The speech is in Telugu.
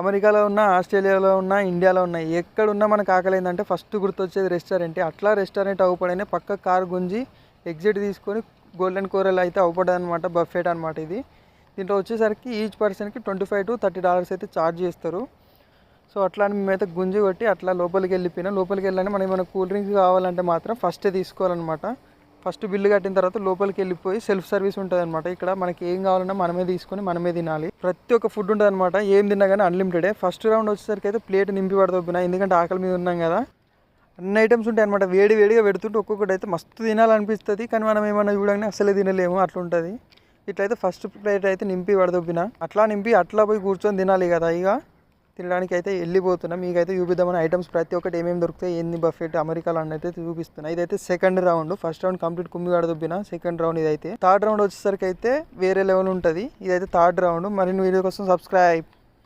అమెరికాలో ఉన్న, ఆస్ట్రేలియాలో ఉన్న, ఇండియాలో ఉన్న ఎక్కడున్నా మనకు ఆకలిందంటే ఫస్ట్ గుర్తొచ్చేది రెస్టారెంటే. అట్లా రెస్టారెంట్ అవ్వపడనే పక్క కారు గుంజి ఎగ్జిట్ తీసుకొని గోల్డెన్ కోరల్ అయితే అవ్వపడదు అనమాట. బఫెట్ అనమాట ఇది. దీంట్లో వచ్చేసరికి ఈచ్ పర్సన్కి $25 to $30 అయితే ఛార్జ్ చేస్తారు. సో అట్లా అని మేమైతే గుంజి కొట్టి అట్లా లోపలికి వెళ్ళిపోయినాం. లోపలికి వెళ్ళాలని మనకి ఏమైనా కూల్ డ్రింక్స్ కావాలంటే మాత్రం ఫస్టే తీసుకోవాలన్నమాట. ఫస్ట్ బిల్లు కట్టిన తర్వాత లోపలికి వెళ్ళిపోయి సెల్ఫ్ సర్వీస్ ఉంటుంది అనమాట. ఇక్కడ మనకి ఏం కావాలన్నా మనమే తీసుకొని మనమే తినాలి. ప్రతి ఒక్క ఫుడ్ ఉంటుంది అనమాట. ఏం తిన్నా కానీ అన్లిమిటెడే. ఫస్ట్ రౌండ్ వచ్చేసరికి అయితే ప్లేట్ నింపి పడదొబ్బినా, ఎందుకంటే ఆకలి మీద ఉన్నాం కదా. అన్ని ఐటమ్స్ ఉంటాయి అనమాట. వేడి వేడిగా పెడుతుంటే ఒక్కొక్కటి అయితే మస్తు తినాలనిపిస్తుంది, కానీ మనం ఏమన్నా చూడగానే అసలే తినలేము, అట్లా ఉంటుంది. ఇట్లయితే ఫస్ట్ ప్లేట్ అయితే నింపి పడదొబ్బిన, అట్లా నింపి అట్లా పోయి కూర్చొని తినాలి కదా. ఇక తినడానికి అయితే వెళ్ళిపోతున్నా. మీకైతే చూపిద్దామని ఐటమ్స్ ప్రతి ఒక్కటి ఏమేమి దొరుకుతాయి, ఏంది బఫెట్ అమెరికాలో అయితే చూపిస్తున్నా. ఇదైతే second round. First round complete కుమ్మి పడదొబ్బిన, సెకండ్ రౌండ్ ఇదైతే. థర్డ్ రౌండ్ వచ్చేసరికి అయితే వేరే లెవెల్ ఉంటుంది. ఇదైతే థర్డ్ రౌండ్. మరిన్ని వీడియో కోసం సబ్స్క్రైబ్.